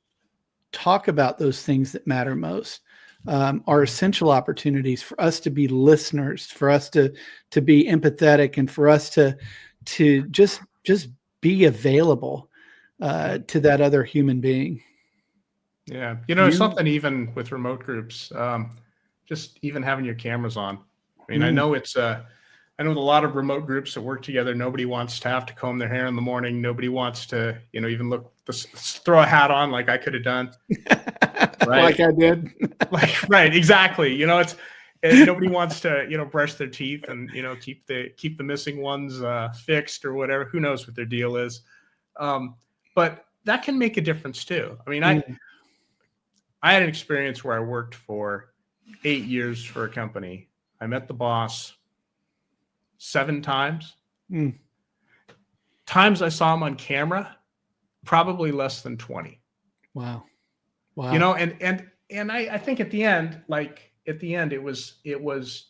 talk about those things that matter most, are essential opportunities for us to be listeners, for us to be empathetic, and for us to just be available to that other human being. Yeah. You know, something even with remote groups, just even having your cameras on. I mean, I know I know a lot of remote groups that work together. Nobody wants to have to comb their hair in the morning. Nobody wants to, even throw a hat on like I could have done. Right. Like I did. Right. Exactly. And nobody wants to, brush their teeth and, keep the missing ones fixed or whatever. Who knows what their deal is. But that can make a difference too. I mean, I had an experience where I worked for 8 years for a company. I met the boss 7 times. Times I saw him on camera, probably less than 20. Wow. And I think at the end, it was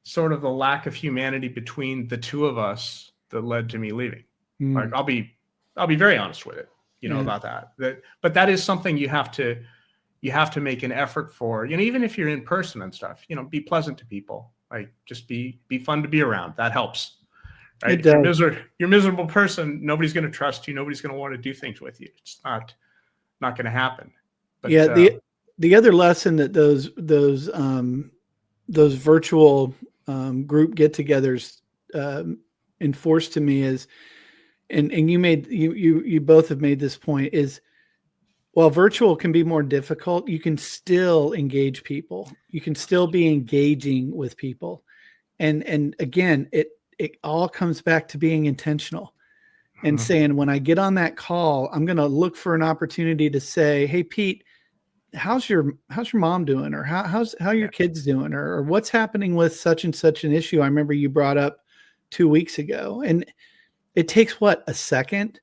sort of the lack of humanity between the two of us that led to me leaving. Like, I'll be very honest with it, about that. But that is something you have to make an effort for, even if you're in person and stuff, be pleasant to people, like just be fun to be around. That helps. Right? If you're a miserable person, nobody's going to trust you. Nobody's going to want to do things with you. It's not going to happen. But, the other lesson that those virtual group get-togethers enforced to me is, and you both have made this point, is while virtual can be more difficult, you can still engage people. You can still be engaging with people, and again, it all comes back to being intentional and saying, when I get on that call, I'm going to look for an opportunity to say, "Hey, Pete, how's your mom doing?" Or how are your kids doing? Or what's happening with such and such an issue I remember you brought up 2 weeks ago. And it takes a second.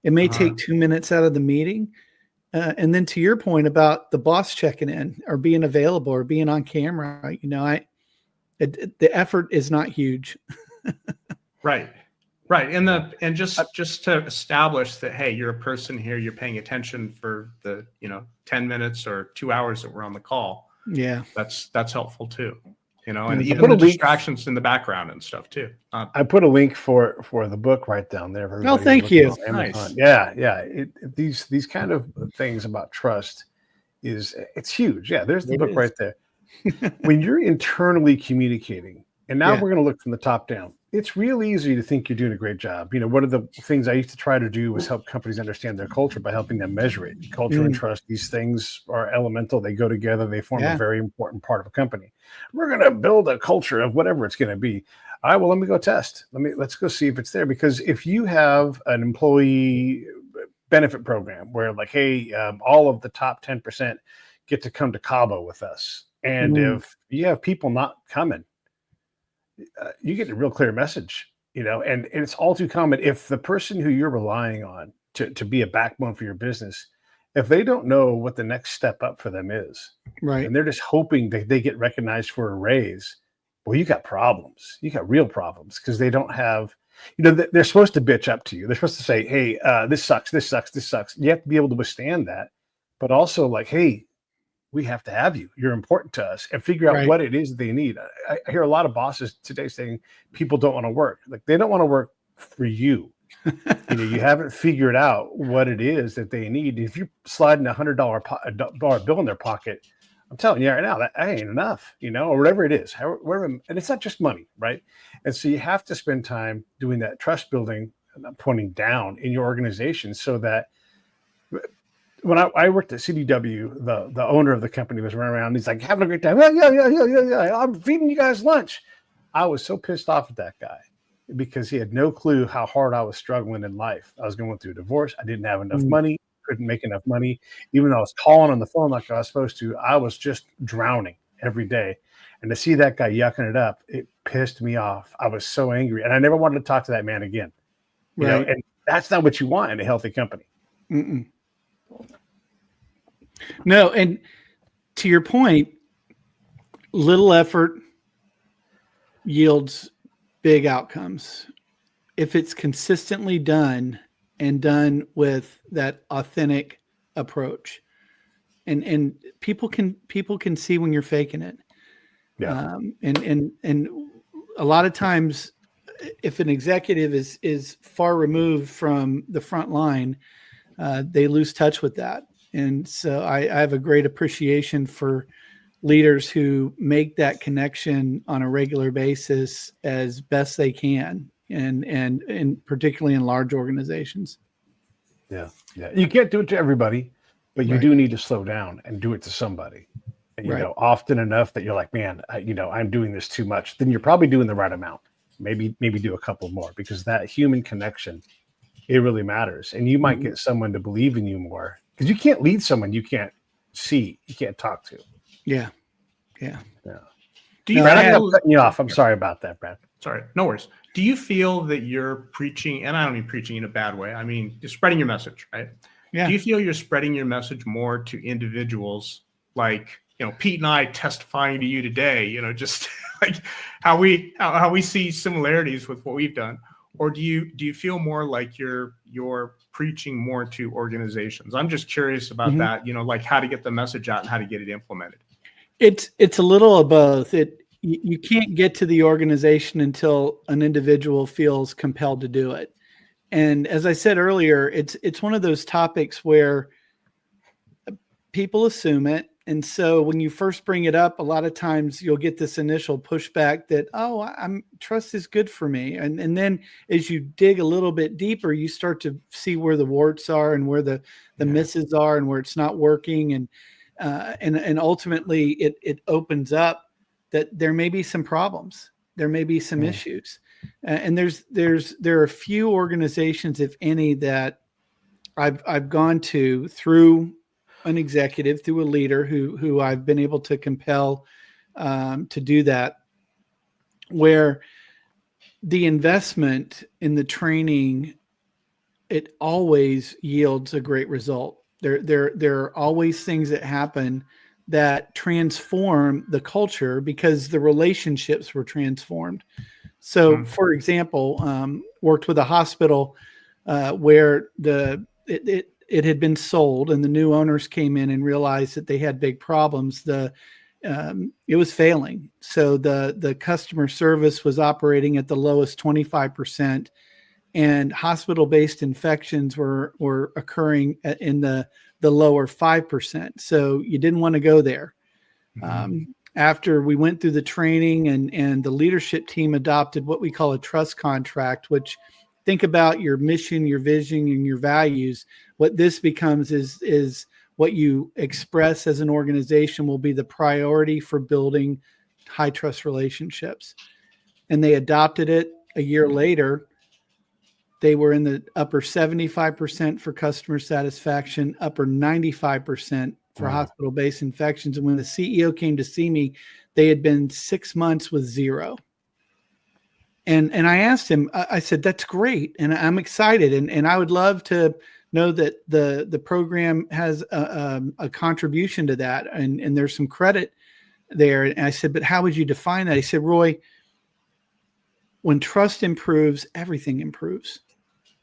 It may take 2 minutes out of the meeting. And then to your point about the boss checking in or being available or being on camera, the effort is not huge. Right. And just to establish that, hey, you're a person here, you're paying attention for the 10 minutes or 2 hours that we're on the call. Yeah, that's helpful too. And even the distractions in the background and stuff too. I put a link for the book right down there. Oh, thank you. Nice. Yeah. These kind of things about trust it's huge. Yeah, there's the book right there. When you're internally communicating, and now we're going to look from the top down. It's real easy to think you're doing a great job. One of the things I used to try to do was help companies understand their culture by helping them measure it. Culture and trust, these things are elemental. They go together. They form a very important part of a company. We're going to build a culture of whatever it's going to be. All right, well, let me go test. Let's go see if it's there. Because if you have an employee benefit program where hey, all of the top 10% get to come to Cabo with us. And if you have people not coming, you get a real clear message, and it's all too common. If the person who you're relying on to be a backbone for your business, if they don't know what the next step up for them is, right, and they're just hoping that they get recognized for a raise, well, you got problems. You got real problems because they don't have, they're supposed to bitch up to you. They're supposed to say, hey, this sucks, this sucks, this sucks. You have to be able to withstand that, but also hey, we have to have you. You're important to us, and figure out what it is that they need. I hear a lot of bosses today saying people don't want to work. They don't want to work for you. You haven't figured out what it is that they need. If you're sliding $100 bill in their pocket, I'm telling you right now, that ain't enough, or whatever it is. However, and it's not just money, right? And so you have to spend time doing that trust building, pointing down in your organization, so that when I worked at CDW, the owner of the company was running around. He's like, having a great time. Yeah. I'm feeding you guys lunch. I was so pissed off at that guy because he had no clue how hard I was struggling in life. I was going through a divorce. I didn't have enough money. Couldn't make enough money. Even though I was calling on the phone like I was supposed to, I was just drowning every day. And to see that guy yucking it up, it pissed me off. I was so angry. And I never wanted to talk to that man again. And that's not what you want in a healthy company. No, and to your point, little effort yields big outcomes. If it's consistently done and done with that authentic approach, and people can see when you're faking it. And a lot of times if an executive is far removed from the front line, they lose touch with that. And so I have a great appreciation for leaders who make that connection on a regular basis as best they can, and particularly in large organizations. Yeah. You can't do it to everybody, but you Right. do need to slow down and do it to somebody. And, Right. often enough that you're like, man, I'm doing this too much. Then you're probably doing the right amount. Maybe do a couple more, because that human connection, it really matters. And you might get someone to believe in you more, because you can't lead someone you can't see, you can't talk to. Yeah. Do you Brad, feel- I'm cutting you off. I'm sorry about that, Brad. Sorry, no worries. Do you feel that you're preaching, and I don't mean preaching in a bad way, I mean, you're spreading your message, right? Yeah. Do you feel you're spreading your message more to individuals like, Pete and I testifying to you today, just like how we see similarities with what we've done? Or do you feel more like you're preaching more to organizations? I'm just curious about that, like how to get the message out and how to get it implemented. It's a little of both. You can't get to the organization until an individual feels compelled to do it. And as I said earlier, it's one of those topics where people assume it. And so when you first bring it up, a lot of times you'll get this initial pushback that, trust is good for me. And then as you dig a little bit deeper, you start to see where the warts are and where the misses are and where it's not working. And ultimately it opens up that there may be some problems. There may be some issues. And there are few organizations, if any, that I've gone to through an executive, through a leader who I've been able to compel to do that, where the investment in the training, it always yields a great result. There are always things that happen that transform the culture because the relationships were transformed. So, for example, worked with a hospital where it had been sold, and the new owners came in and realized that they had big problems. It was failing. So the customer service was operating at the lowest 25%, and hospital-based infections were occurring in the lower 5%. So you didn't want to go there. After we went through the training and the leadership team adopted what we call a trust contract, which, think about your mission, your vision, and your values. What this becomes is what you express as an organization will be the priority for building high trust relationships. And they adopted it. A year later, they were in the upper 75% for customer satisfaction, upper 95% for hospital-based infections. And when the CEO came to see me, they had been 6 months with 0. And I asked him, I said, that's great. And I'm excited. And I would love to know that the program has a contribution to that. And there's some credit there. And I said, but how would you define that? He said, Roy, when trust improves, everything improves.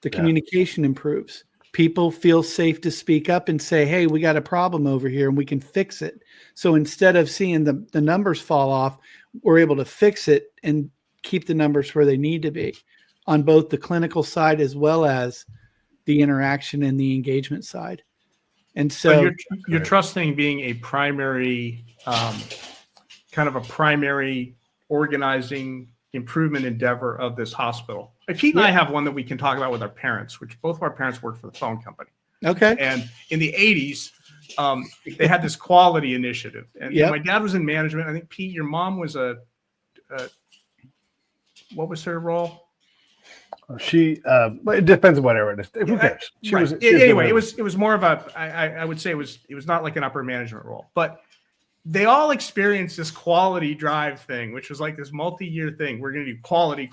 The communication improves. People feel safe to speak up and say, hey, we got a problem over here and we can fix it. So instead of seeing the numbers fall off, we're able to fix it and keep the numbers where they need to be on both the clinical side as well as the interaction and the engagement side. And so you're trusting being a primary, kind of a primary organizing improvement endeavor of this hospital. Pete and I have one that we can talk about with our parents, which both of our parents work for the phone company. Okay. And in the 80s, they had this quality initiative. And my dad was in management. I think, Pete, your mom was what was her role? She, it depends on whatever it is. Who cares? She was anyway, it was more of I would say it was not like an upper management role, but they all experienced this quality drive thing, which was like this multi-year thing. We're going to do quality.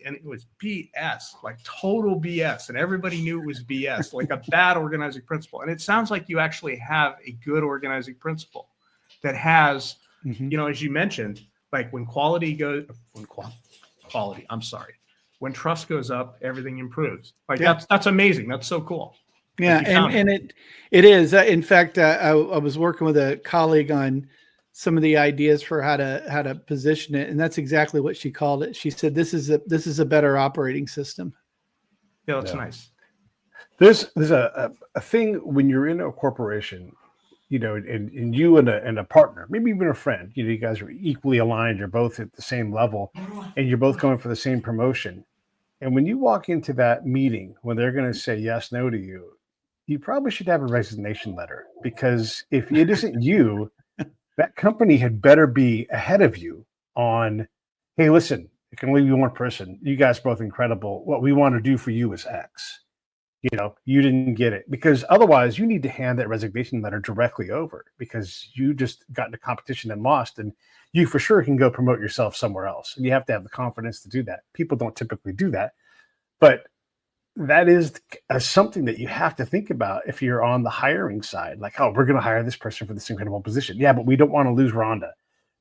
And it was BS, like total BS. And everybody knew it was BS, like a bad organizing principle. And it sounds like you actually have a good organizing principle that has, as you mentioned, like when trust goes up, everything improves. Like that's amazing. That's so cool. Yeah, and it is. In fact, I was working with a colleague on some of the ideas for how to position it, and that's exactly what she called it. She said, "This is a better operating system." Yeah, that's nice. There's a thing when you're in a corporation, and you and a partner, maybe even a friend, you guys are equally aligned. You're both at the same level, and you're both going for the same promotion. And when you walk into that meeting, when they're going to say yes, no to you, you probably should have a resignation letter, because if it isn't you, that company had better be ahead of you on, hey, listen, it can only be one person. You guys are both incredible. What we want to do for you is X. You didn't get it, because otherwise you need to hand that resignation letter directly over, because you just got into competition and lost, and you for sure can go promote yourself somewhere else. And you have to have the confidence to do that. People don't typically do that, but that is something that you have to think about if you're on the hiring side. Like, oh, we're going to hire this person for this incredible position. Yeah, but we don't want to lose Rhonda,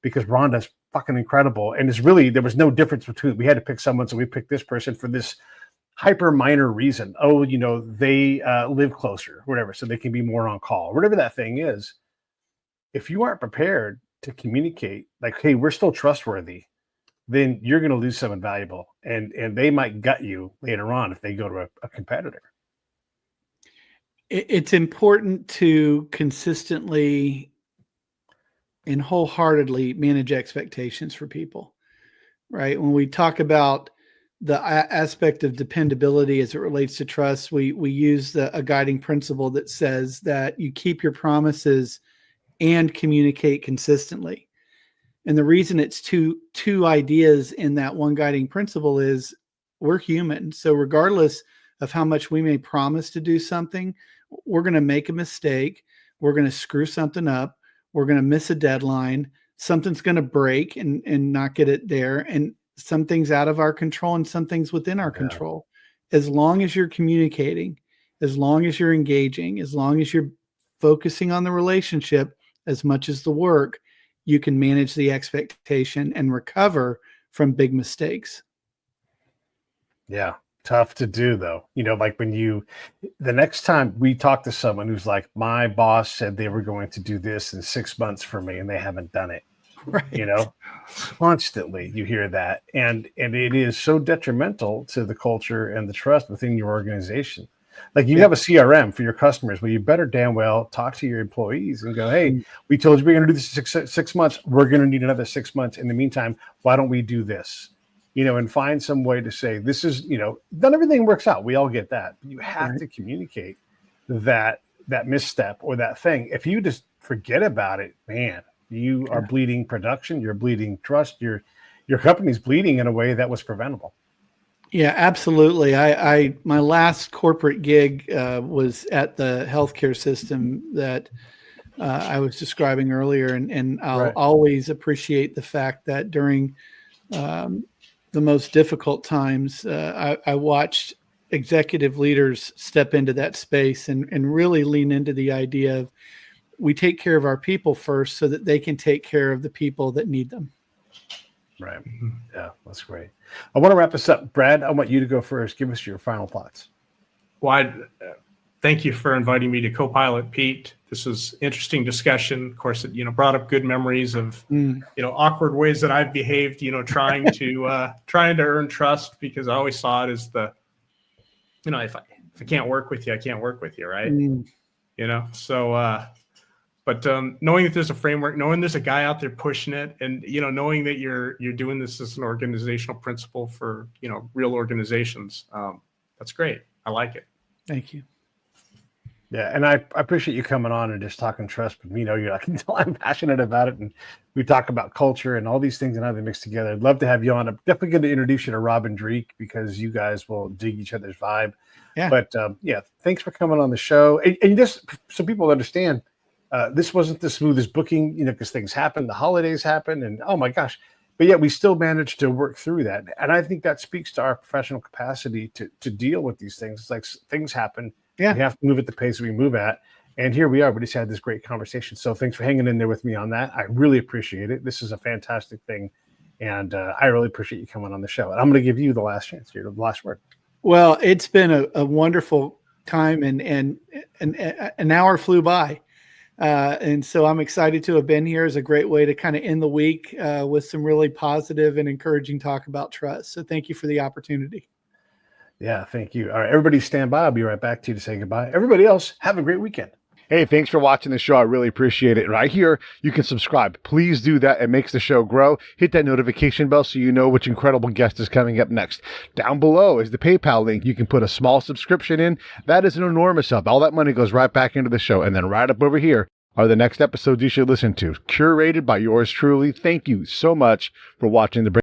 because Rhonda's fucking incredible. And there was no difference between, we had to pick someone, so we picked this person for this hyper minor reason. Oh, they live closer, whatever, so they can be more on call, whatever that thing is. If you aren't prepared to communicate, like, hey, we're still trustworthy, then you're going to lose someone valuable, and they might gut you later on if they go to a competitor. It's important to consistently and wholeheartedly manage expectations for people, right? When we talk about the aspect of dependability as it relates to trust, we use a guiding principle that says that you keep your promises and communicate consistently. And the reason it's two ideas in that one guiding principle is we're human. So regardless of how much we may promise to do something, we're going to make a mistake. We're going to screw something up. We're going to miss a deadline. Something's going to break and not get it there. And some things out of our control and some things within our control. As long as you're communicating, as long as you're engaging, as long as you're focusing on the relationship as much as the work, you can manage the expectation and recover from big mistakes. Yeah. Tough to do, though. Like the next time we talk to someone who's like, my boss said they were going to do this in 6 months for me and they haven't done it. Right. Constantly you hear that. And it is so detrimental to the culture and the trust within your organization. Like, you have a CRM for your customers. Well, you better damn well talk to your employees and go, hey, we told you we're going to do this in six months. We're going to need another 6 months. In the meantime, why don't we do this? And find some way to say, this is, not everything works out. We all get that. But you have to communicate that misstep or that thing. If you just forget about it, man, you are bleeding production. You're bleeding trust. Your company's bleeding in a way that was preventable. Yeah, absolutely. My last corporate gig was at the healthcare system that I was describing earlier, and I'll always appreciate the fact that during the most difficult times, I watched executive leaders step into that space and really lean into the idea of, we take care of our people first so that they can take care of the people that need them. Right. Yeah, that's great. I want to wrap this up. Brad, I want you to go first. Give us your final thoughts. Well, thank you for inviting me to co-pilot, Pete. This was interesting discussion. Of course, it brought up good memories of awkward ways that I've behaved. Trying to earn trust, because I always saw it as if I can't work with you, I can't work with you, right? So. But knowing that there's a framework, knowing there's a guy out there pushing it, and knowing that you're doing this as an organizational principle for real organizations, that's great. I like it. Thank you. Yeah, and I appreciate you coming on and just talking trust with me. I can tell I'm passionate about it, and we talk about culture and all these things and how they mix together. I'd love to have you on. I'm definitely going to introduce you to Rob and Dreek, because you guys will dig each other's vibe. Yeah. But thanks for coming on the show. And just so people understand, this wasn't the smoothest booking, because things happen, the holidays happen, and oh my gosh, but yet we still managed to work through that. And I think that speaks to our professional capacity to deal with these things. It's like things happen. Yeah. We have to move at the pace we move at. And here we are. We just had this great conversation. So thanks for hanging in there with me on that. I really appreciate it. This is a fantastic thing. And I really appreciate you coming on the show. And I'm going to give you the last chance here, the last word. Well, it's been a wonderful time, and an hour flew by. And so I'm excited to have been here. It's a great way to kind of end the week with some really positive and encouraging talk about trust. So thank you for the opportunity. Yeah, thank you. All right, everybody stand by. I'll be right back to you to say goodbye. Everybody else, have a great weekend. Hey, thanks for watching the show. I really appreciate it. Right here, you can subscribe. Please do that. It makes the show grow. Hit that notification bell so you know which incredible guest is coming up next. Down below is the PayPal link. You can put a small subscription in. That is an enormous help. All that money goes right back into the show. And then right up over here are the next episodes you should listen to, curated by yours truly. Thank you so much for watching the